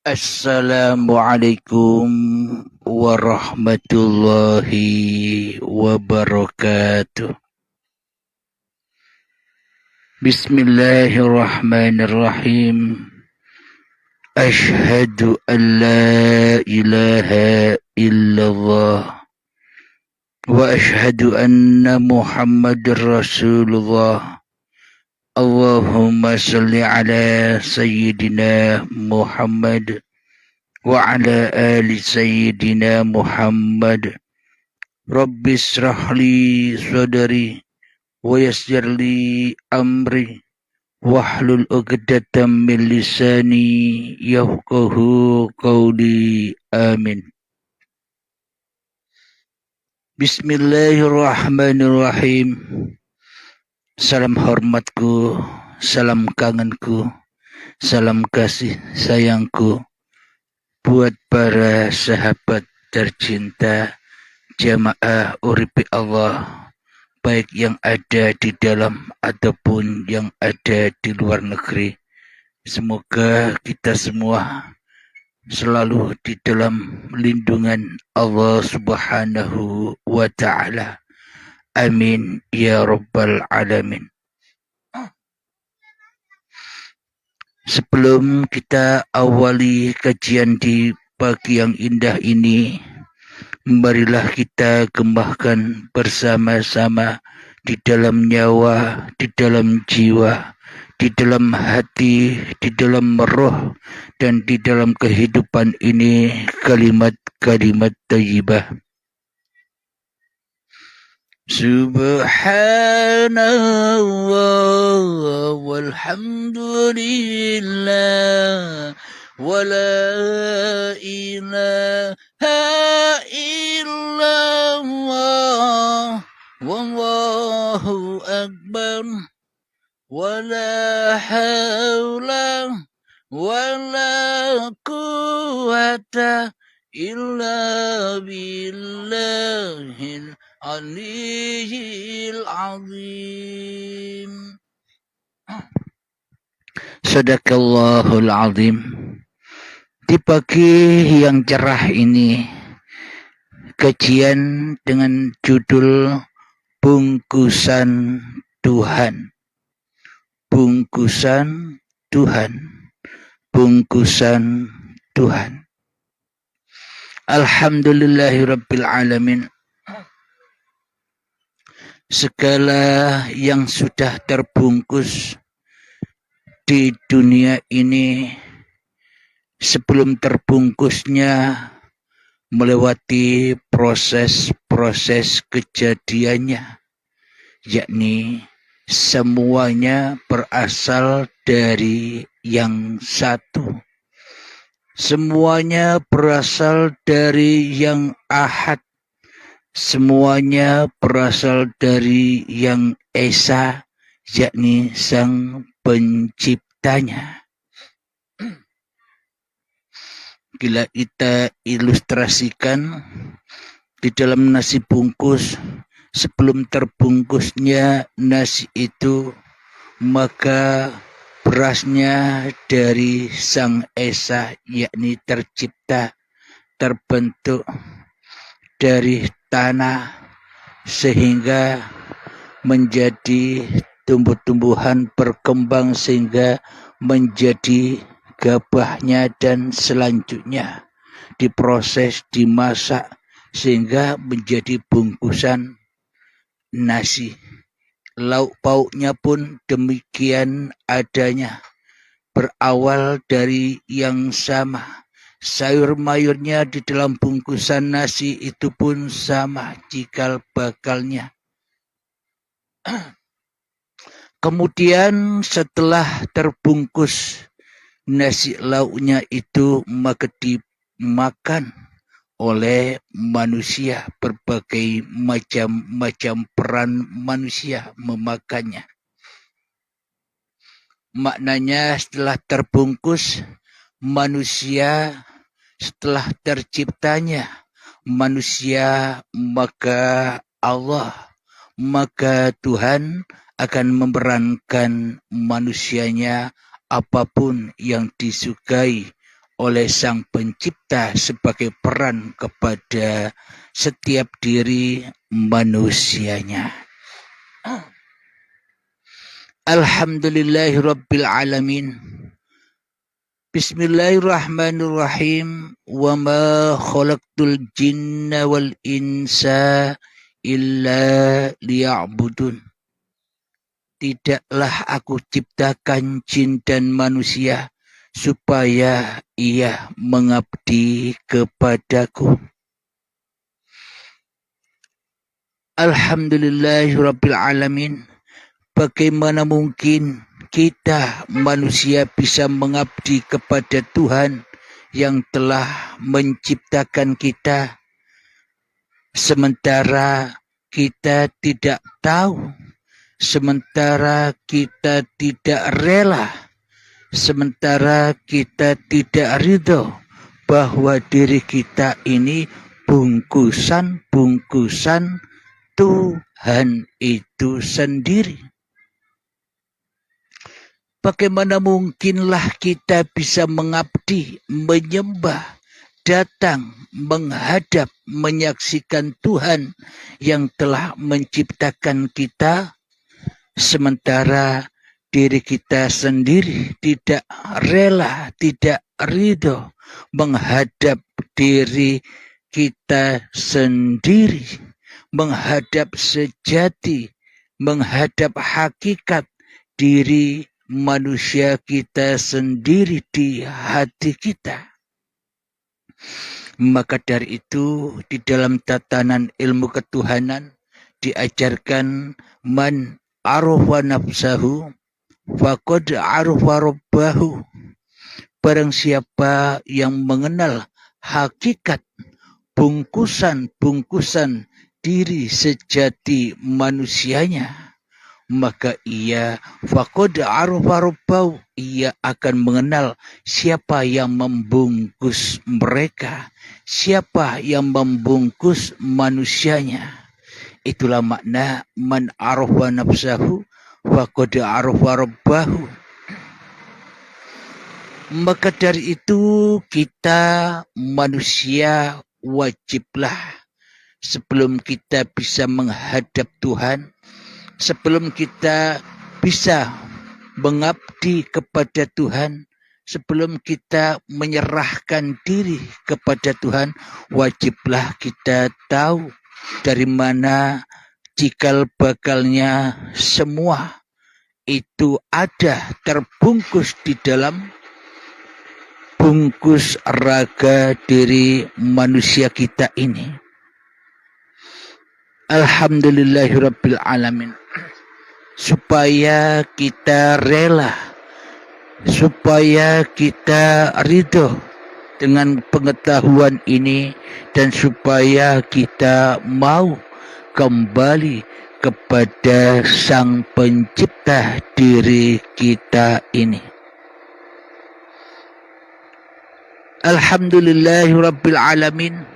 Assalamualaikum warahmatullahi wabarakatuh. Bismillahirrahmanirrahim. Ashhadu an la ilaha illallah wa ashhadu anna Muhammadar Rasulullah. Allahumma salli ala Sayyidina Muhammad wa ala ali Sayyidina Muhammad. Rabbi israh li sadri wa yassir li amri wahlul 'uqdatam min lisani yafqahu qawli. Amin. Bismillahirrahmanirrahim. Salam hormatku, salam kangenku, salam kasih sayangku buat para sahabat tercinta jamaah Uripi Allah, baik yang ada di dalam ataupun yang ada di luar negeri. Semoga kita semua selalu di dalam lindungan Allah Subhanahu wa Ta'ala. Amin ya Rabbal Alamin. Sebelum kita awali kajian di pagi yang indah ini, marilah kita gembahkan bersama-sama di dalam nyawa, di dalam jiwa, di dalam hati, di dalam roh, dan di dalam kehidupan ini kalimat-kalimat thayyibah. Subhanallah walhamdulillah wa la ilaha illallah wallahu akbar wa la hawla wa la quwwata illa billahil Aliyil Azim. Sadaqallahul Azim. Di pagi yang cerah ini, kajian dengan judul Bungkusan Tuhan. Bungkusan Tuhan. Bungkusan Tuhan. Alhamdulillahirabbil alamin. Segala yang sudah terbungkus di dunia ini sebelum terbungkusnya melewati proses-proses kejadiannya, yakni semuanya berasal dari yang satu. Semuanya berasal dari yang ahad. Semuanya berasal dari yang esa, yakni sang penciptanya. Bila kita ilustrasikan di dalam nasi bungkus, sebelum terbungkusnya nasi itu, maka berasnya dari sang esa, yakni tercipta, terbentuk dari tanah sehingga menjadi tumbuh-tumbuhan, berkembang sehingga menjadi gabahnya, dan selanjutnya diproses, dimasak sehingga menjadi bungkusan nasi. Lauk pauknya pun demikian adanya, berawal dari yang sama. Sayur mayurnya di dalam bungkusan nasi itu pun sama cikal bakalnya. Kemudian setelah terbungkus nasi lauknya itu, maka dimakan oleh manusia. Berbagai macam peran manusia memakannya. Maknanya setelah terbungkus manusia, setelah terciptanya manusia, maka Allah, maka Tuhan akan memerankan manusianya apapun yang disukai oleh Sang Pencipta sebagai peran kepada setiap diri manusianya. Alhamdulillahirabbil alamin. Bismillahirrahmanirrahim. Wa ma khalaqtul jinna wal insa illa liya'budun. Tidaklah aku ciptakan jin dan manusia supaya ia mengabdi kepadaku. Alhamdulillahirabbil alamin. Bagaimana mungkin kita manusia bisa mengabdi kepada Tuhan yang telah menciptakan kita, sementara kita tidak tahu, sementara kita tidak rela, sementara kita tidak ridho bahwa diri kita ini bungkusan-bungkusan Tuhan itu sendiri. Bagaimana mungkinlah kita bisa mengabdi, menyembah, datang, menghadap, menyaksikan Tuhan yang telah menciptakan kita, sementara diri kita sendiri tidak rela, tidak ridho menghadap diri kita sendiri, menghadap sejati, menghadap hakikat diri manusia kita sendiri di hati kita. Maka dari itu di dalam tatanan ilmu ketuhanan diajarkan man arafa nafsahu faqad arafa rabbahu. Barang siapa yang mengenal hakikat bungkusan-bungkusan diri sejati manusianya, maka ia faqad arafa rabbahu, ia akan mengenal siapa yang membungkus mereka, siapa yang membungkus manusianya. Itulah makna man arafa nafsahu faqad arafa rabbahu. Maka dari itu kita manusia wajiblah sebelum kita bisa menghadap Tuhan, sebelum kita bisa mengabdi kepada Tuhan, sebelum kita menyerahkan diri kepada Tuhan, wajiblah kita tahu dari mana cikal bakalnya semua itu ada terbungkus di dalam bungkus raga diri manusia kita ini. Alhamdulillahirabbil alamin. Supaya kita rela, supaya kita ridho dengan pengetahuan ini, dan supaya kita mau kembali kepada Sang Pencipta diri kita ini. Alhamdulillahirabbil alamin.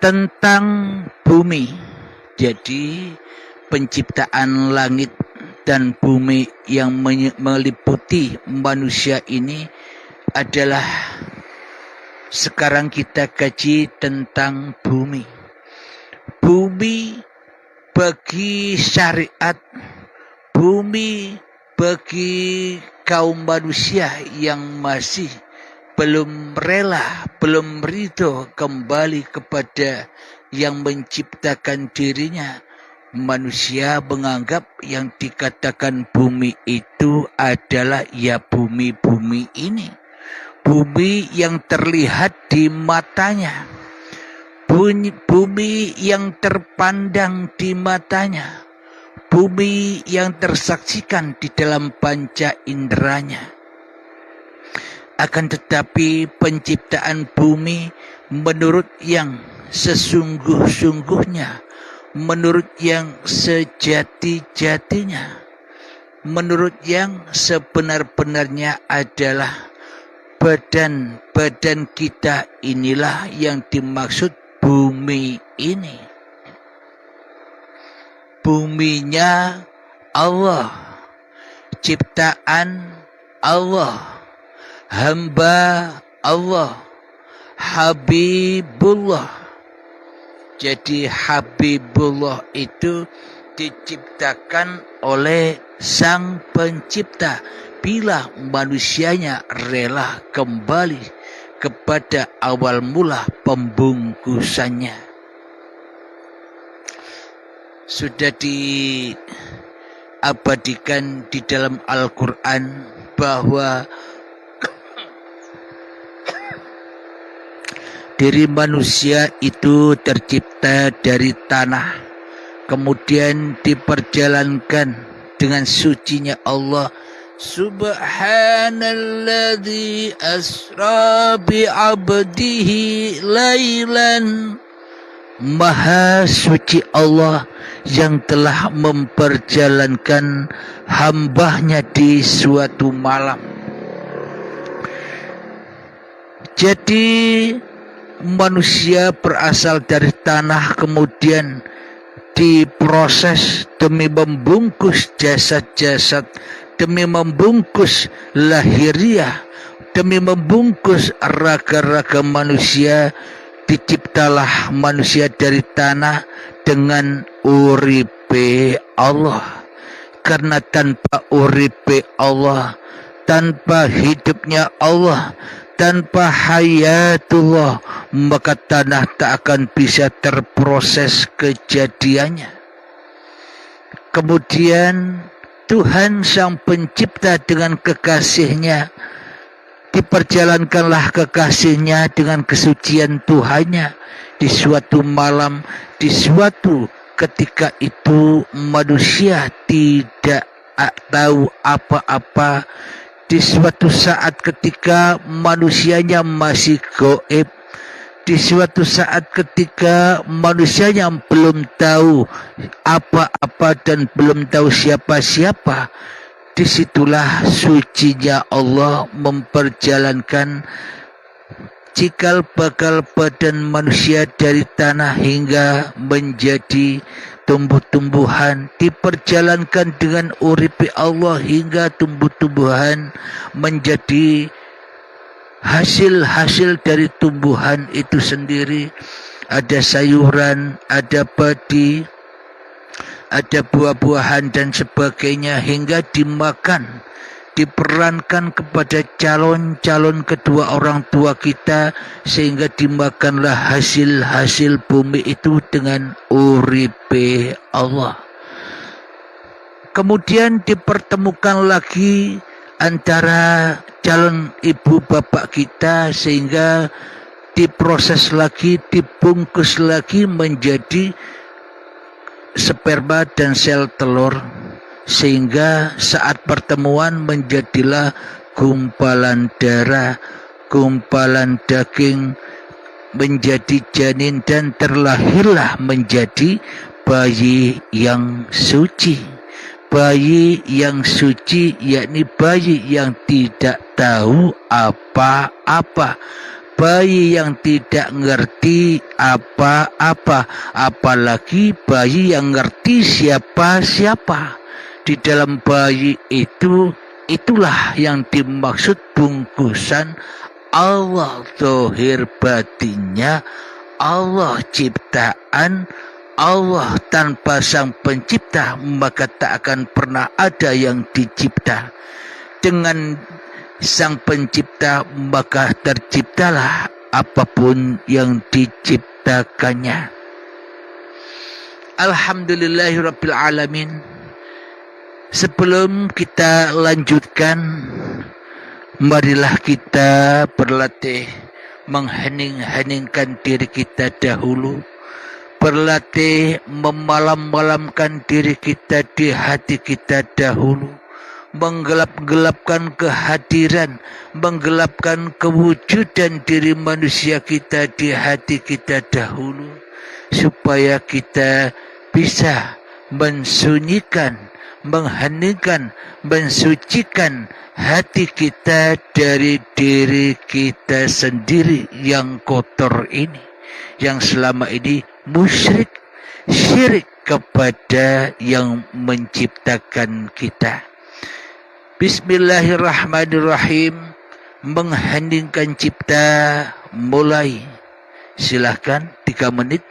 Tentang bumi, jadi penciptaan langit dan bumi yang meliputi manusia ini adalah sekarang kita kaji tentang bumi. Bumi bagi syariat, bumi bagi kaum manusia yang masih belum rela, belum ridho kembali kepada yang menciptakan dirinya. Manusia menganggap yang dikatakan bumi itu adalah ya bumi-bumi ini. Bumi yang terlihat di matanya. Bumi yang terpandang di matanya. Bumi yang tersaksikan di dalam panca inderanya. Akan tetapi penciptaan bumi menurut yang sesungguh-sungguhnya, menurut yang sejati-jatinya, menurut yang sebenar-benarnya adalah badan-badan kita inilah yang dimaksud bumi ini. Buminya Allah, ciptaan Allah, hamba Allah, Habibullah. Jadi Habibullah itu diciptakan oleh Sang Pencipta bila manusianya rela kembali kepada awal mula pembungkusannya. Sudah diabadikan di dalam Al-Quran bahwa diri manusia itu tercipta dari tanah, kemudian diperjalankan dengan sucinya Allah. Subhanalladzi asra bi'abdihi lailan. Maha suci Allah yang telah memperjalankan hambanya di suatu malam. Jadi manusia berasal dari tanah, kemudian diproses demi membungkus jasad-jasad, demi membungkus lahiriah, demi membungkus raga-raga manusia. Diciptalah manusia dari tanah dengan uripe Allah. Karena tanpa uripe Allah, tanpa hidupnya Allah, tanpa hayatullah, maka tanah tak akan bisa terproses kejadiannya. Kemudian Tuhan Sang Pencipta dengan kekasihnya, diperjalankanlah kekasihnya dengan kesucian Tuhannya di suatu malam, di suatu ketika itu manusia tidak tahu apa-apa, di suatu saat ketika manusianya masih gaib, di suatu saat ketika manusianya belum tahu apa-apa dan belum tahu siapa-siapa. Disitulah sucinya Allah memperjalankan cikal bakal badan manusia dari tanah hingga menjadi tumbuh-tumbuhan, diperjalankan dengan uripi Allah hingga tumbuh-tumbuhan menjadi hasil-hasil dari tumbuhan itu sendiri. Ada sayuran, ada padi, ada buah-buahan dan sebagainya, hingga dimakan, diperankan kepada calon-calon kedua orang tua kita, sehingga dimakanlah hasil-hasil bumi itu dengan uripe Allah. Kemudian dipertemukan lagi antara calon ibu bapak kita, sehingga diproses lagi, dibungkus lagi menjadi sperma dan sel telur, sehingga saat pertemuan menjadilah gumpalan darah, gumpalan daging, menjadi janin, dan terlahirlah menjadi bayi yang suci. Bayi yang suci yakni bayi yang tidak tahu apa-apa, bayi yang tidak ngerti apa-apa, apalagi bayi yang ngerti siapa-siapa. Di dalam bayi itu, itulah yang dimaksud bungkusan Allah, zahir batinnya Allah, ciptaan Allah. Tanpa Sang Pencipta maka tak akan pernah ada yang dicipta. Dengan Sang Pencipta maka terciptalah apapun yang diciptakannya. Alhamdulillahirabbil alamin. Sebelum kita lanjutkan, marilah kita berlatih menghening-heningkan diri kita dahulu, berlatih memalam-malamkan diri kita di hati kita dahulu, menggelap-gelapkan kehadiran, menggelapkan kewujudan diri manusia kita di hati kita dahulu, supaya kita bisa mensunyikan, mengheningkan, mensucikan hati kita dari diri kita sendiri yang kotor ini, yang selama ini musyrik, syirik kepada yang menciptakan kita. Bismillahirrahmanirrahim. mengheningkan cipta, mulai. Silahkan 3 menit.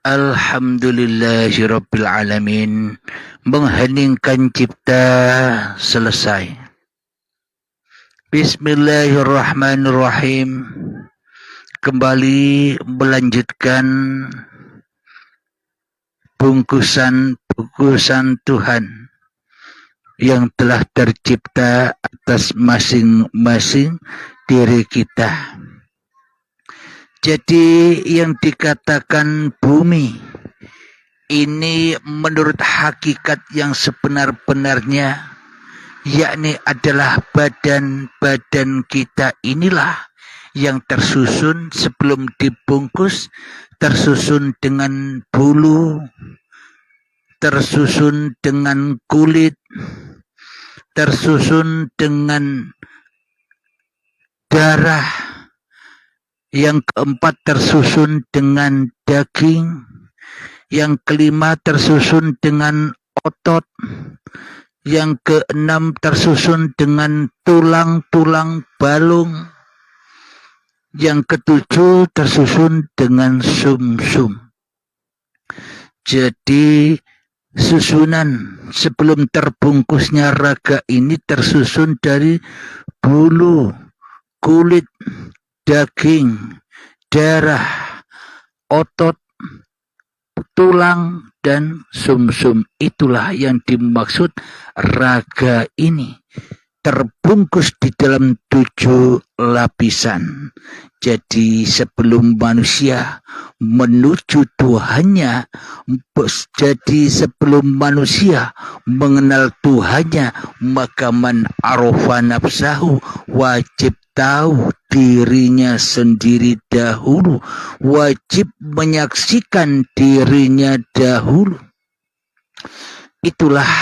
Alhamdulillahirabbil alamin. Mengheningkan cipta selesai. Bismillahirrahmanirrahim. Kembali melanjutkan bungkusan Tuhan yang telah tercipta atas masing-masing diri kita. Jadi yang dikatakan bumi ini menurut hakikat yang sebenar-benarnya, yakni adalah badan-badan kita inilah yang tersusun sebelum dibungkus, tersusun dengan bulu, tersusun dengan kulit, tersusun dengan darah, yang keempat tersusun dengan daging, yang kelima tersusun dengan otot, yang keenam tersusun dengan tulang-tulang balung, yang ketujuh tersusun dengan sumsum. Jadi susunan sebelum terbungkusnya raga ini tersusun dari bulu, kulit, daging, darah, otot, tulang, dan sumsum. Itulah yang dimaksud raga ini. Terbungkus di dalam 7 lapisan. Jadi sebelum manusia menuju Tuhannya, jadi sebelum manusia mengenal Tuhannya, maka man arofa nafsahu, wajib tahu dirinya sendiri dahulu, wajib menyaksikan dirinya dahulu. Itulah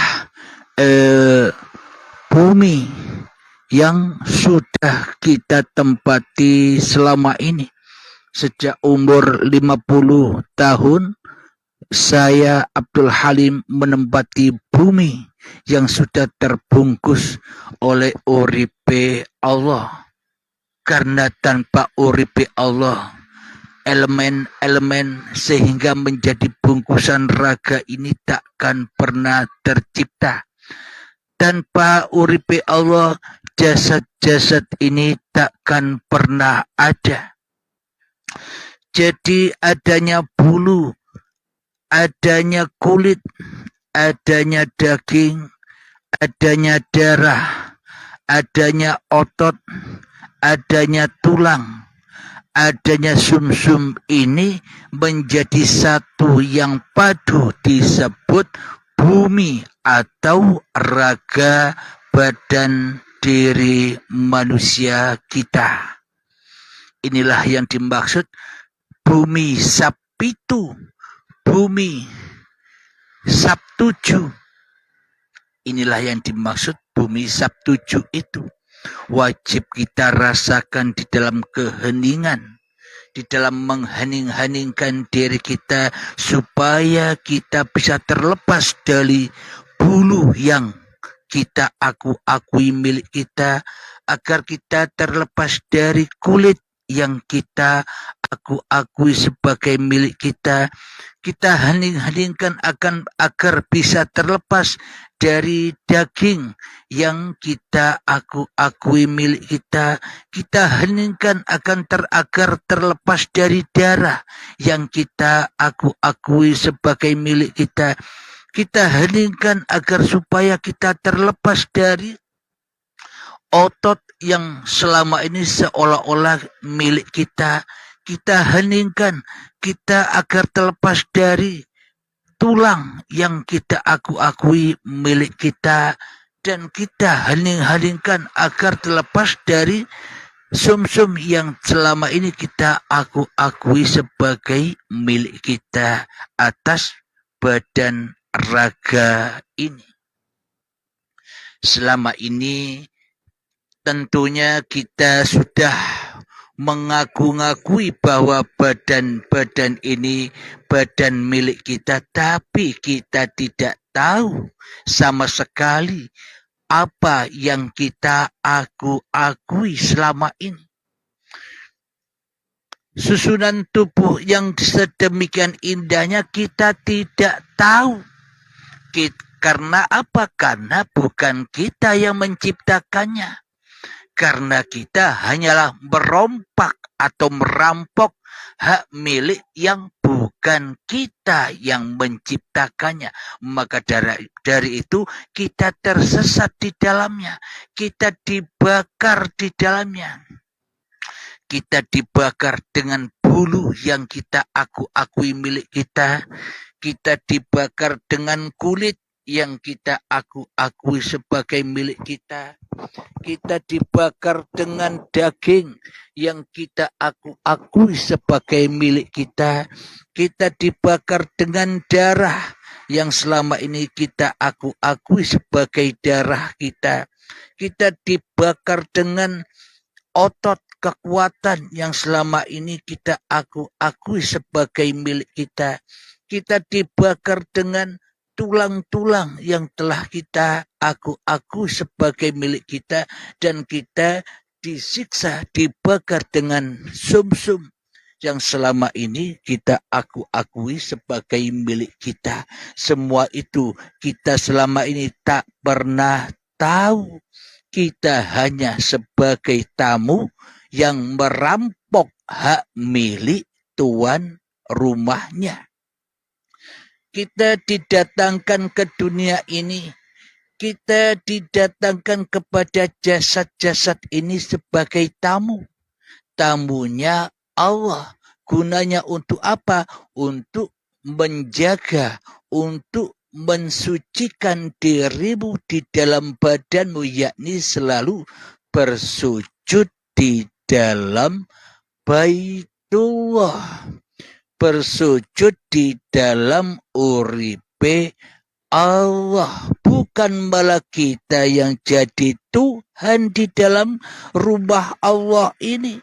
bumi yang sudah kita tempati selama ini. Sejak umur 50 tahun, saya Abdul Halim menempati bumi yang sudah terbungkus oleh uripe Allah. Karena tanpa uripe Allah, elemen-elemen sehingga menjadi bungkusan raga ini takkan pernah tercipta. Tanpa uripe Allah, jasad-jasad ini takkan pernah ada. Jadi adanya bulu, adanya kulit, adanya daging, adanya darah, adanya otot, adanya tulang, adanya sumsum ini menjadi satu yang padu disebut bumi atau raga badan diri manusia kita. Inilah yang dimaksud bumi Sabtu, bumi Sabtuju. Inilah yang dimaksud bumi Sabtuju itu. Wajib kita rasakan di dalam keheningan, di dalam menghening-heningkan diri kita supaya kita bisa terlepas dari bulu yang kita akui milik kita, agar kita terlepas dari kulit yang kita aku akui sebagai milik kita, kita hening-heningkan agar bisa terlepas dari daging yang kita akui milik kita. Kita heningkan agar terlepas dari darah yang kita akui sebagai milik kita. Kita heningkan agar supaya kita terlepas dari otot yang selama ini seolah-olah milik kita. Kita heningkan kita agar terlepas dari tulang yang kita akui milik kita, dan kita hening-heningkan agar terlepas dari sumsum yang selama ini kita akui sebagai milik kita atas badan raga ini. Selama ini tentunya kita sudah mengaku-ngakui bahwa badan ini badan milik kita, tapi kita tidak tahu sama sekali apa yang kita akui selama ini. Susunan tubuh yang sedemikian indahnya kita tidak tahu. Karena apa? Karena bukan kita yang menciptakannya. Karena kita hanyalah merompak atau merampok hak milik yang bukan kita yang menciptakannya. Maka dari itu kita tersesat di dalamnya. Kita dibakar di dalamnya. Kita dibakar dengan bulu yang kita akui milik kita. Kita dibakar dengan kulit yang kita akui sebagai milik kita. Kita dibakar dengan daging yang kita akui sebagai milik kita. Kita dibakar dengan darah yang selama ini kita akui sebagai darah kita. Kita dibakar dengan otot kekuatan yang selama ini kita akui sebagai milik kita. Kita dibakar dengan tulang-tulang yang telah kita akui sebagai milik kita, dan kita disiksa, dibakar dengan sumsum yang selama ini kita akui sebagai milik kita. Semua itu kita selama ini tak pernah tahu. Kita hanya sebagai tamu yang merampok hak milik tuan rumahnya. Kita didatangkan ke dunia ini. Kita didatangkan kepada jasad-jasad ini sebagai tamu. Tamunya Allah. Gunanya untuk apa? Untuk menjaga, untuk mensucikan dirimu di dalam badanmu, yakni selalu bersujud di dalam Baitullah. Bersujud di dalam uripe Allah. Bukan malah kita yang jadi Tuhan di dalam rumah Allah ini.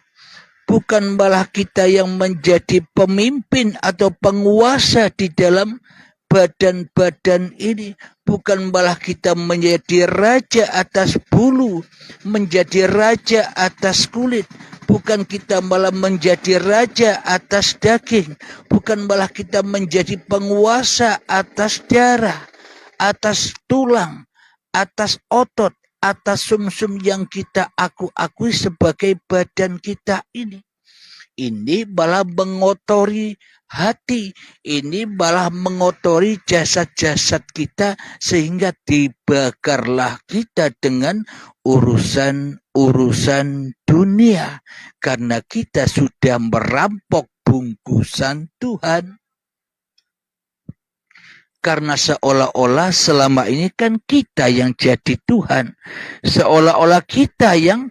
Bukan malah kita yang menjadi pemimpin atau penguasa di dalam badan-badan ini. Bukan malah kita menjadi raja atas bulu, menjadi raja atas kulit. Bukan kita malah menjadi raja atas daging. Bukan malah kita menjadi penguasa atas darah, atas tulang, atas otot, atas sumsum yang kita akui sebagai badan kita ini. Ini malah mengotori hati. Ini malah mengotori jasad-jasad kita, sehingga dibakarlah kita dengan urusan dunia. Karena kita sudah merampok bungkusan Tuhan. Karena seolah-olah selama ini kan kita yang jadi Tuhan. Seolah-olah kita yang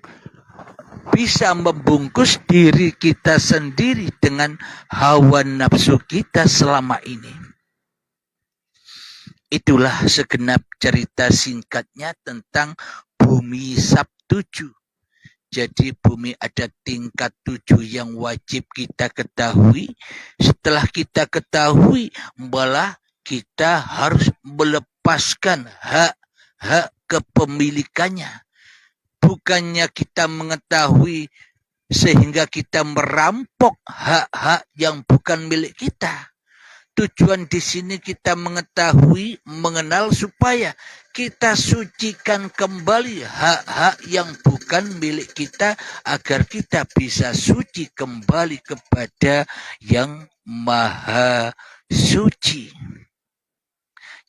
bisa membungkus diri kita sendiri dengan hawa nafsu kita selama ini. Itulah segenap cerita singkatnya tentang bumi Sab-7. Jadi bumi ada tingkat 7 yang wajib kita ketahui. Setelah kita ketahui, malah kita harus melepaskan hak kepemilikannya. Bukannya kita mengetahui sehingga kita merampok hak-hak yang bukan milik kita. Tujuan di sini kita mengetahui, mengenal supaya kita sucikan kembali hak-hak yang bukan milik kita agar kita bisa suci kembali kepada yang maha suci.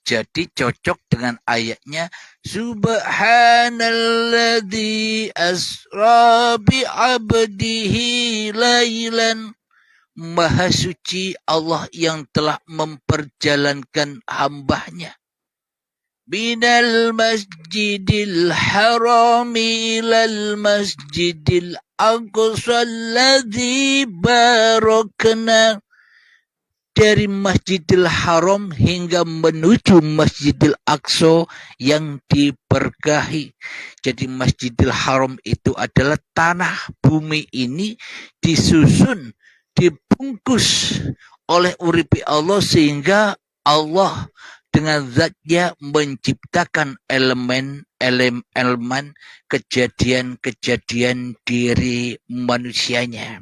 Jadi cocok dengan ayatnya Subhanalladzi asra bi'abdihi lailan. Maha suci Allah yang telah memperjalankan hambanya. Minal masjidil harami ilal masjidil aqsa alladzi barakna. Dari Masjidil Haram hingga menuju Masjidil Aqsa yang diberkahi. Jadi Masjidil Haram itu adalah tanah bumi ini disusun, dibungkus oleh uripi Allah sehingga Allah dengan zatnya menciptakan elemen kejadian-kejadian diri manusianya.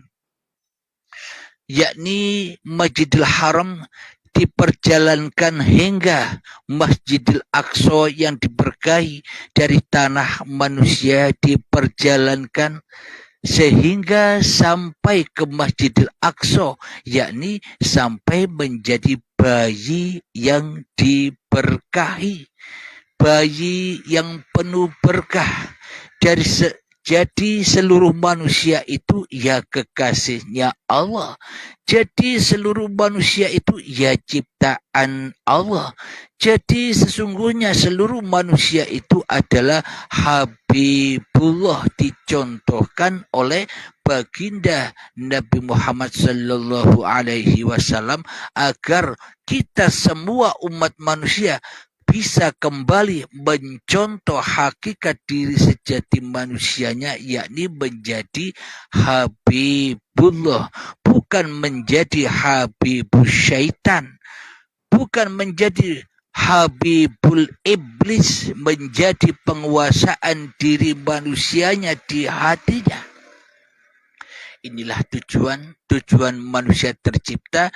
Yakni Masjidil Haram diperjalankan hingga Masjidil Aqsa yang diberkahi dari tanah manusia diperjalankan sehingga sampai ke Masjidil Aqsa, yakni sampai menjadi bayi yang diberkahi, bayi yang penuh berkah. Jadi seluruh manusia itu ya kekasihnya Allah. Jadi seluruh manusia itu ya ciptaan Allah. Jadi sesungguhnya seluruh manusia itu adalah Habibullah, dicontohkan oleh baginda Nabi Muhammad sallallahu alaihi wasallam agar kita semua umat manusia bisa kembali mencontoh hakikat diri sejati manusianya, yakni menjadi Habibullah, bukan menjadi Habibus syaitan, bukan menjadi Habibul iblis, menjadi penguasaan diri manusianya di hatinya. Inilah tujuan manusia tercipta.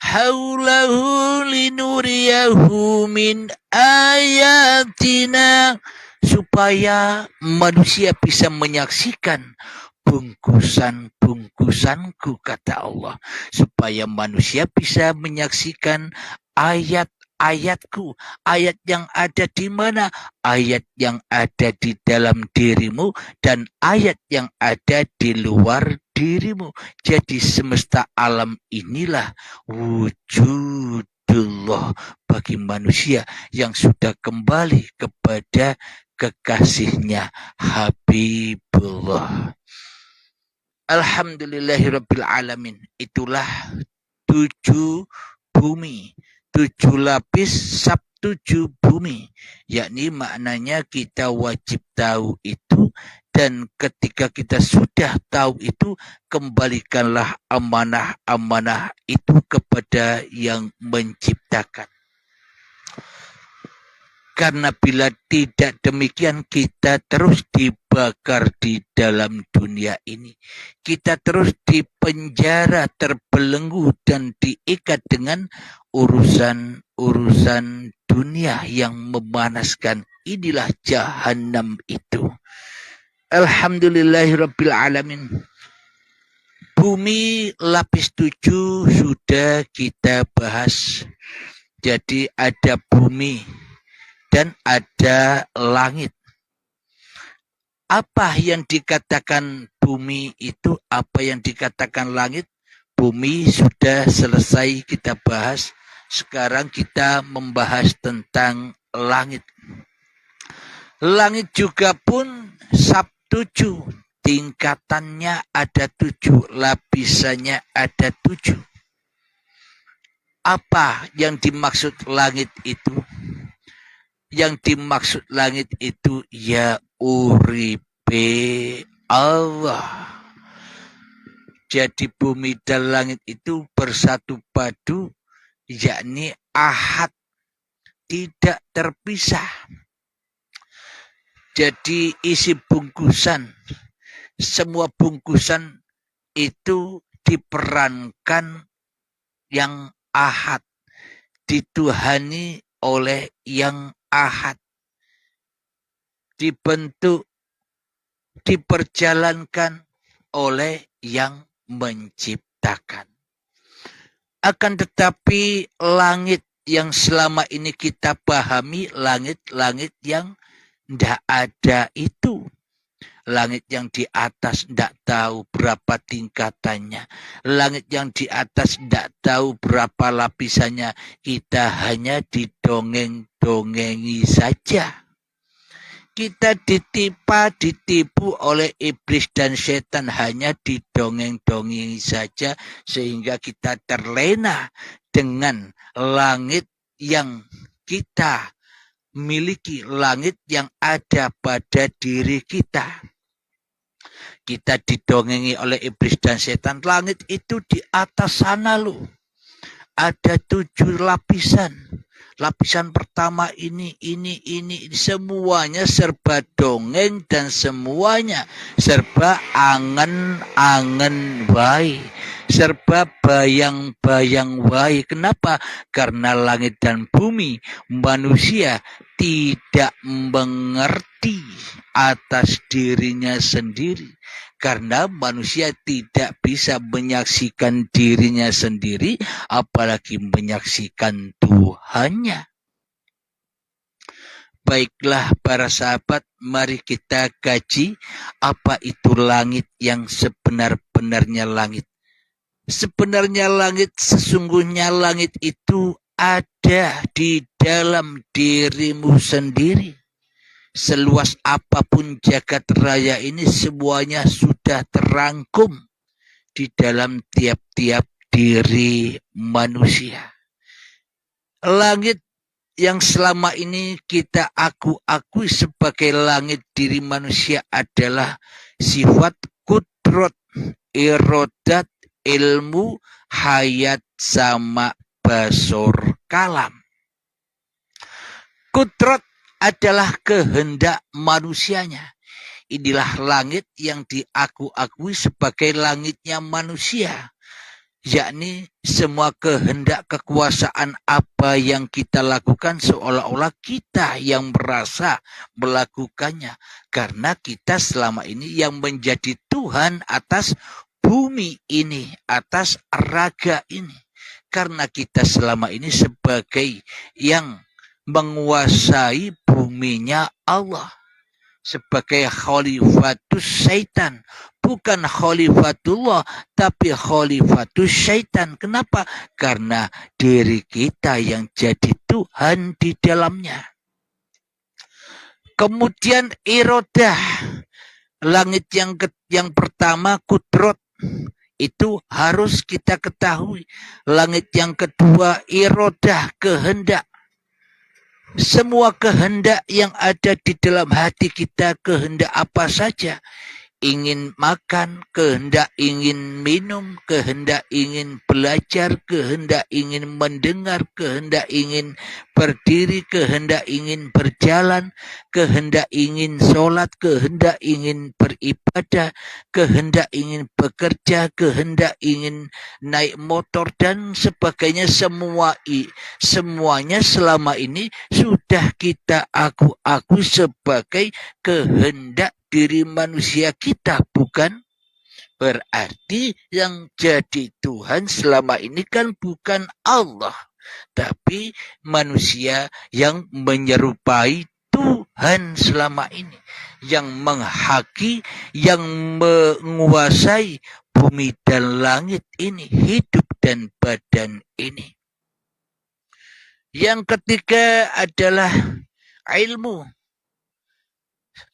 Haulahu linuriyahu min ayatina, supaya manusia bisa menyaksikan bungkusan-bungkusanku, kata Allah. Supaya manusia bisa menyaksikan ayat-ayatku. Ayat yang ada di mana? Ayat yang ada di dalam dirimu dan ayat yang ada di luar dirimu. Jadi semesta alam inilah wujudullah bagi manusia yang sudah kembali kepada kekasihnya Habibullah. Alhamdulillahirabbil alamin. Itulah 7 bumi, 7 lapis, 7 bumi, yakni maknanya kita wajib tahu itu. Dan ketika kita sudah tahu itu, kembalikanlah amanah-amanah itu kepada yang menciptakan. Karena bila tidak demikian, kita terus dibakar di dalam dunia ini. Kita terus dipenjara, terbelenggu dan diikat dengan urusan-urusan dunia yang memanaskan. Inilah jahanam itu. Alhamdulillahirabbil alamin. Bumi lapis 7 sudah kita bahas. Jadi ada bumi dan ada langit. Apa yang dikatakan bumi itu, apa yang dikatakan langit? Bumi sudah selesai kita bahas. Sekarang kita membahas tentang langit. Langit juga pun 7, tingkatannya ada 7, lapisannya ada 7. Apa yang dimaksud langit itu? Yang dimaksud langit itu ya uripe Allah. Jadi bumi dan langit itu bersatu padu, yakni ahad, tidak terpisah. Jadi isi bungkusan, semua bungkusan itu diperankan yang ahad, dituhani oleh yang ahad, dibentuk, diperjalankan oleh yang menciptakan. Akan tetapi langit yang selama ini kita pahami, langit-langit yang tidak ada itu. Langit yang di atas tidak tahu berapa tingkatannya. Langit yang di atas tidak tahu berapa lapisannya. Kita hanya didongeng-dongengi saja. Kita ditipu oleh iblis dan setan, hanya didongeng-dongengi saja, sehingga kita terlena dengan langit yang kita miliki, langit yang ada pada diri kita. Kita didongengi oleh iblis dan setan, langit itu di atas sana loh. Ada 7 lapisan. Lapisan pertama ini, semuanya serba dongeng dan semuanya serba angen-angen wae. Serba bayang-bayang wae. Kenapa? Karena langit dan bumi, manusia tidak mengerti atas dirinya sendiri. Karena manusia tidak bisa menyaksikan dirinya sendiri, apalagi menyaksikan Tuhannya. Baiklah para sahabat, mari kita kaji apa itu langit yang sebenar-benarnya langit. Sebenarnya langit, sesungguhnya langit itu ada di dalam dirimu sendiri. Seluas apapun jagat raya ini, semuanya sudah terangkum di dalam tiap-tiap diri manusia. Langit yang selama ini kita akui sebagai langit diri manusia adalah sifat kudrat, irodat, ilmu, hayat, sama basor, kalam. Kudrat adalah kehendak manusianya. Inilah langit yang diakui sebagai langitnya manusia. Yakni semua kehendak kekuasaan apa yang kita lakukan seolah-olah kita yang merasa melakukannya. Karena kita selama ini yang menjadi Tuhan atas bumi ini, atas raga ini. Karena kita selama ini sebagai yang menguasai buminya Allah, sebagai khalifatus syaitan, bukan khalifatullah tapi khalifatus syaitan. Kenapa? Karena diri kita yang jadi Tuhan di dalamnya. Kemudian irodah, langit yang pertama kudrat, itu harus kita ketahui. Langit yang kedua irodah, kehendak. Semua kehendak yang ada di dalam hati kita, kehendak apa saja, ingin makan, kehendak ingin minum, kehendak ingin belajar, kehendak ingin mendengar, kehendak ingin berdiri, kehendak ingin berjalan, kehendak ingin sholat, kehendak ingin beribadah, kehendak ingin bekerja, kehendak ingin naik motor dan sebagainya. Semuanya selama ini sudah kita akui sebagai kehendak diri manusia kita, bukan? Berarti yang jadi Tuhan selama ini kan bukan Allah, tapi manusia yang menyerupai Tuhan selama ini, yang menghaki, yang menguasai bumi dan langit ini, hidup dan badan ini. Yang ketiga adalah ilmu.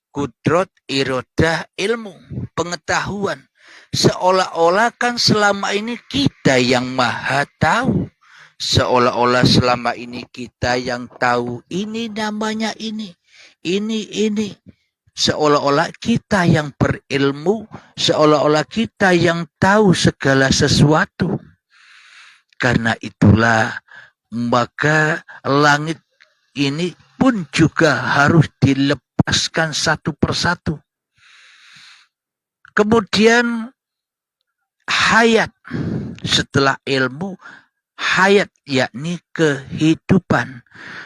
Kudrat, irodah, ilmu, pengetahuan. Seolah-olah kan selama ini kita yang maha tahu. Seolah-olah selama ini kita yang tahu ini namanya ini. Seolah-olah kita yang berilmu, seolah-olah kita yang tahu segala sesuatu. Karena itulah maka langit ini pun juga harus dilepaskan satu persatu. Kemudian hayat. Setelah ilmu, hayat yakni kehidupan.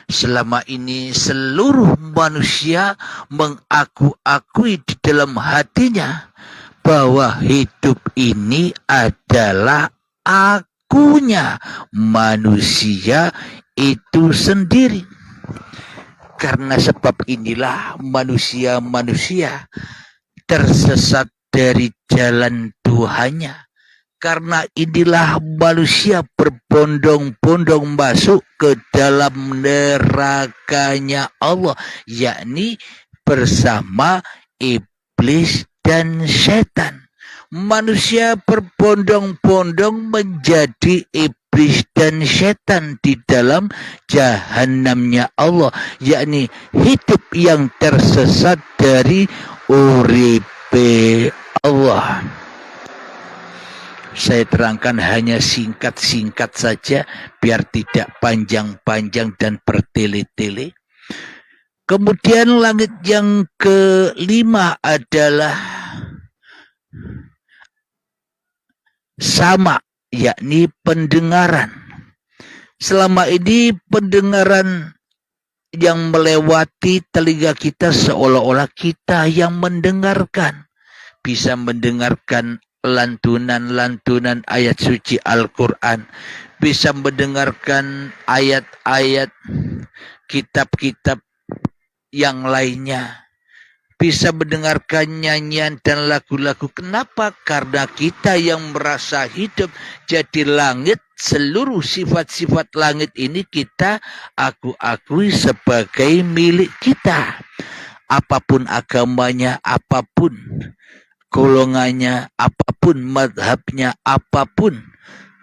Selama ini seluruh manusia mengaku-akui di dalam hatinya bahwa hidup ini adalah akunya manusia itu sendiri. Karena sebab inilah manusia-manusia tersesat dari jalan Tuhannya. Karena inilah manusia berbondong-bondong masuk ke dalam nerakanya Allah, yakni bersama iblis dan setan. Manusia berbondong-bondong menjadi iblis dan setan di dalam jahanamnya Allah, yakni hidup yang tersesat dari uripe Allah. Saya terangkan hanya singkat-singkat saja biar tidak panjang-panjang dan bertele-tele. Kemudian langit yang kelima adalah sama, yakni pendengaran. Selama ini pendengaran yang melewati telinga kita seolah-olah kita yang mendengarkan. Bisa mendengarkan lantunan-lantunan ayat suci Al-Quran. Bisa mendengarkan ayat-ayat kitab-kitab yang lainnya. Bisa mendengarkan nyanyian dan lagu-lagu. Kenapa? Karena kita yang merasa hidup. Jadi langit, seluruh sifat-sifat langit ini kita akui sebagai milik kita. Apapun agamanya, apapun golongannya, apapun madhabnya, apapun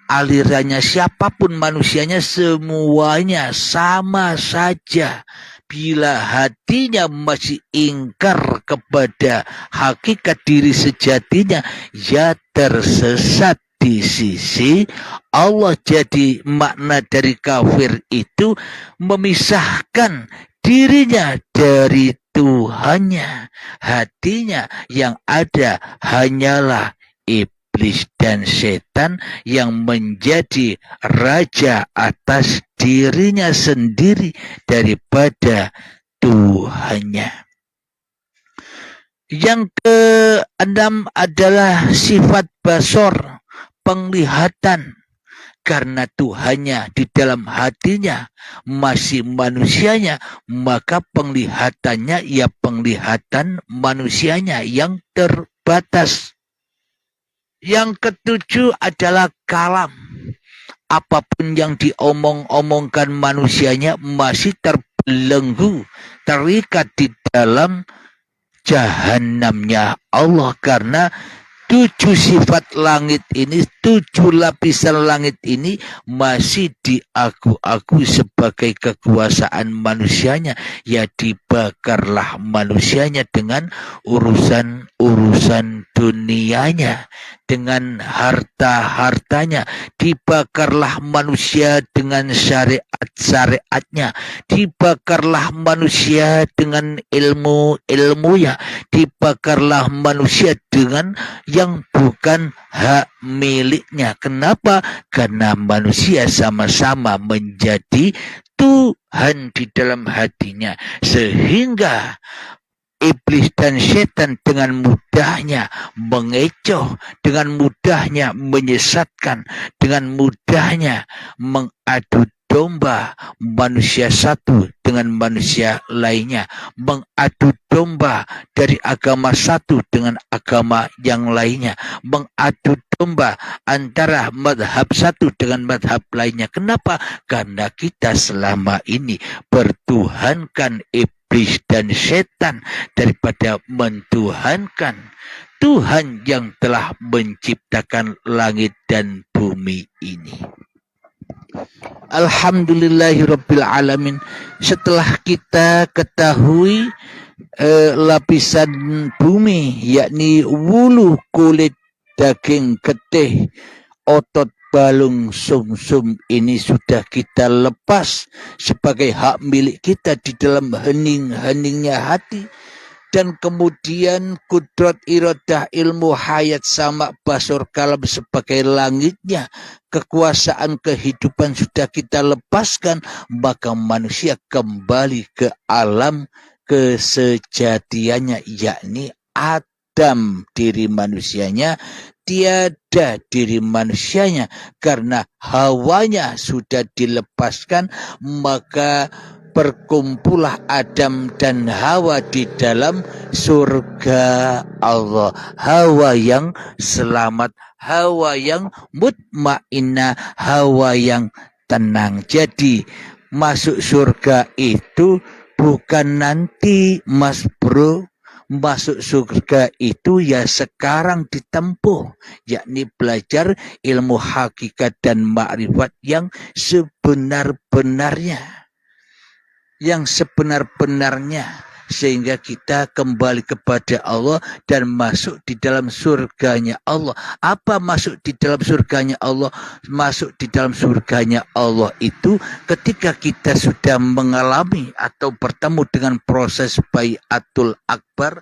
alirannya, siapapun manusianya, semuanya sama saja. Bila hatinya masih ingkar kepada hakikat diri sejatinya, ya tersesat di sisi Allah. Jadi makna dari kafir itu memisahkan dirinya dari Tuhannya. Hatinya yang ada hanyalah iblis dan setan yang menjadi raja atas dirinya sendiri daripada Tuhannya. Yang keenam adalah sifat basor, penglihatan. Karena Tuhannya di dalam hatinya masih manusianya, maka penglihatannya ya penglihatan manusianya yang terbatas. Yang ketujuh adalah kalam. Apapun yang diomong-omongkan manusianya masih terbelenggu, terikat di dalam jahanamnya Allah. Karena 7 sifat langit ini, 7 lapisan langit ini masih diaku-akui sebagai kekuasaan manusianya. Ya dibakarlah manusianya dengan urusan-urusan dunianya, dengan harta-hartanya. Dibakarlah manusia dengan syariat-syariatnya. Dibakarlah manusia dengan ilmu-ilmunya. Dibakarlah manusia dengan yang bukan hak miliknya. Kenapa? Karena manusia sama-sama menjadi Tuhan di dalam hatinya. Sehingga iblis dan setan dengan mudahnya mengecoh, dengan mudahnya menyesatkan, dengan mudahnya mengadu domba manusia satu dengan manusia lainnya, mengadu domba dari agama satu dengan agama yang lainnya, mengadu domba antara madhab satu dengan madhab lainnya. Kenapa? Karena kita selama ini bertuhankan iblis dan setan daripada mentuhankan Tuhan yang telah menciptakan langit dan bumi ini. Alhamdulillahirabbil alamin. Setelah kita ketahui lapisan bumi, yakni wulu, kulit, daging, getih, otot, balung, sumsum ini sudah kita lepas sebagai hak milik kita di dalam hening-heningnya hati. dan kemudian kudrat iradah ilmu hayat sama basur kalam sebagai langitnya, kekuasaan kehidupan sudah kita lepaskan, maka manusia kembali ke alam kesejatiannya, yakni Adam diri manusianya, tiada diri manusianya. Karena hawanya sudah dilepaskan, maka berkumpullah Adam dan Hawa di dalam surga Allah. Hawa yang selamat, Hawa yang mutmainnah, Hawa yang tenang. Jadi masuk surga itu bukan nanti, Mas Bro. Masuk surga itu ya sekarang ditempuh, yakni belajar ilmu hakikat dan makrifat yang sebenar-benarnya. Sehingga kita kembali kepada Allah dan masuk di dalam surganya Allah. Apa masuk di dalam surganya Allah? Masuk di dalam surganya Allah itu ketika kita sudah mengalami atau bertemu dengan proses baiatul akbar,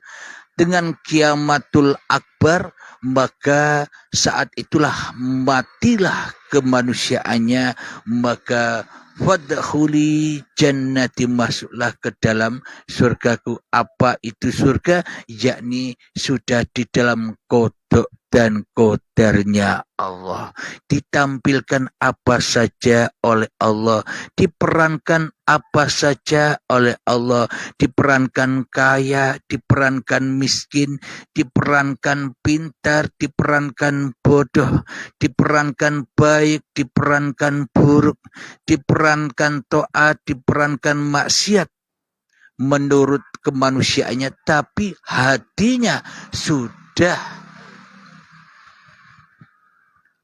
dengan kiamatul akbar, maka saat itulah matilah kemanusiaannya, maka fadkhuli jannati, masuklah ke dalam surgaku. Apa itu surga? Yakni sudah di dalam kodok dan kodarnya Allah. Ditampilkan apa saja oleh Allah, diperankan apa saja oleh Allah, diperankan kaya, diperankan miskin, diperankan pintar, diperankan bodoh, diperankan baik, diperankan buruk, diperankan taat, diperankan maksiat menurut kemanusiaannya, tapi hatinya sudah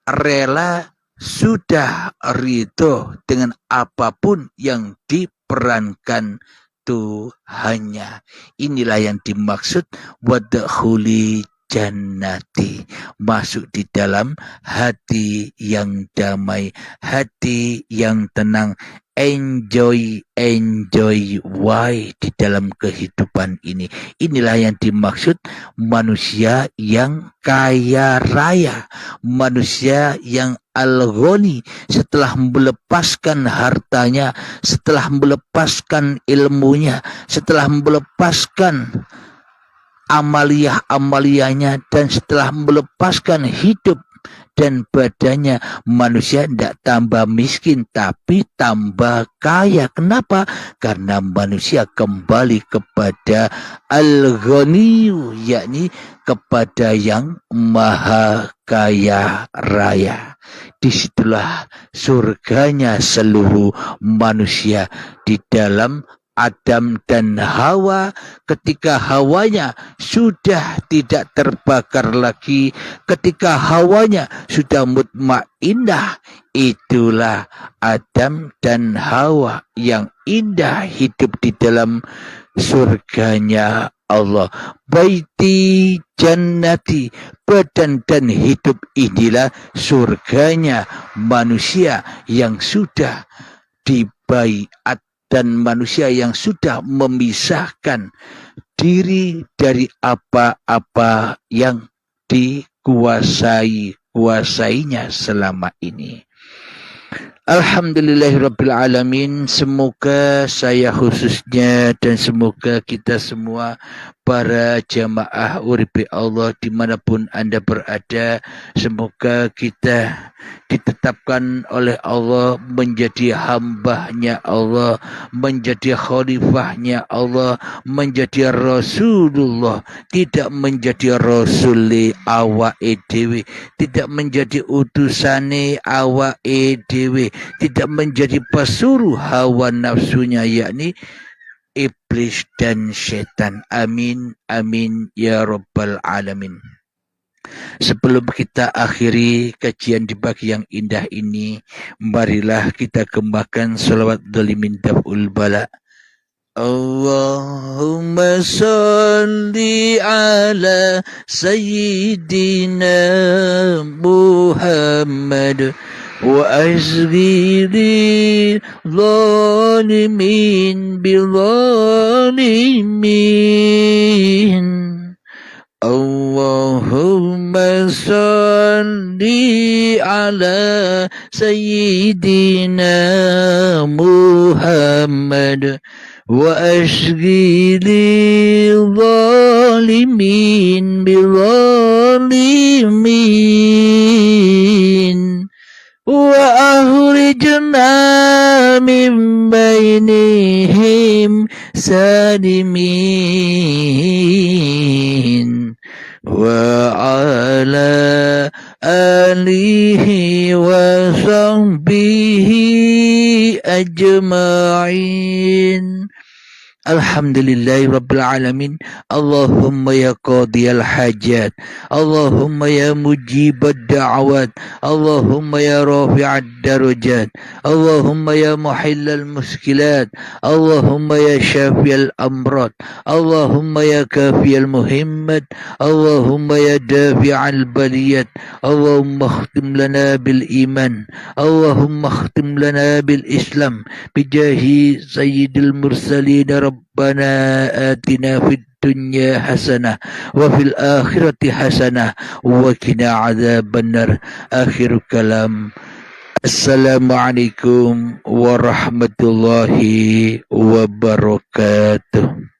rela, sudah ridho dengan apapun yang diperankan Tuhannya. Inilah yang dimaksud wadkhuli jannati, masuk di dalam hati yang damai, hati yang tenang, enjoy why di dalam kehidupan ini. Inilah yang dimaksud manusia yang kaya raya, manusia yang al-ghani, setelah melepaskan hartanya, setelah melepaskan ilmunya, setelah melepaskan amaliyah-amaliyahnya, dan setelah melepaskan hidup dan badannya, manusia tidak tambah miskin tapi tambah kaya. Kenapa? Karena manusia kembali kepada al-ghaniyu, yakni kepada yang maha kaya raya. Disitulah surganya seluruh manusia, di dalam Adam dan Hawa. Ketika hawanya sudah tidak terbakar lagi, ketika hawanya sudah mutmainnah, itulah Adam dan Hawa yang indah hidup di dalam surganya Allah. Baiti jannati, badan dan hidup inilah surganya manusia yang sudah dibaiat, dan manusia yang sudah memisahkan diri dari apa-apa yang dikuasainya selama ini. Alhamdulillahirrabbilalamin. Semoga saya khususnya dan semoga kita semua para jamaah Uripi Allah dimanapun Anda berada, semoga kita ditetapkan oleh Allah menjadi hambanya Allah, menjadi khalifahnya Allah, menjadi Rasulullah, tidak menjadi Rasuli awake dhewe, tidak menjadi utusane awake dhewe, tidak menjadi pesuruh hawa nafsunya, yakni iblis dan setan. Amin, amin ya rabbal alamin. Sebelum kita akhiri kajian di pagi yang indah ini, marilah kita gemakan salawat dalimin daf'ul bala. Allahumma salli ala Sayyidina Muhammad وأشغل الظالمين بالظالمين اللهم صل على سيدنا محمد وأشغل الظالمين بالظالمين وأخرجنا من بينهم سالمين وعلى آله وصحبه أجمعين Alhamdulillahi Rabbil Alamin. Allahumma ya qadiyal hajat, Allahumma ya mujibad da'awat, Allahumma ya rafi'ad darajat, Allahumma ya muhillal muskilat, Allahumma ya syafiyal amrad, Allahumma ya kafiyal muhimmat, Allahumma ya dafi'al baliyat, Allahumma akhtim lana bil iman, Allahumma akhtim lana bil islam bijahi sayyidil mursalin ربنا آتنا في الدنيا حسنة وفي الآخرة حسنة وقنا عذاب النار آخر كلام السلام عليكم ورحمة الله وبركاته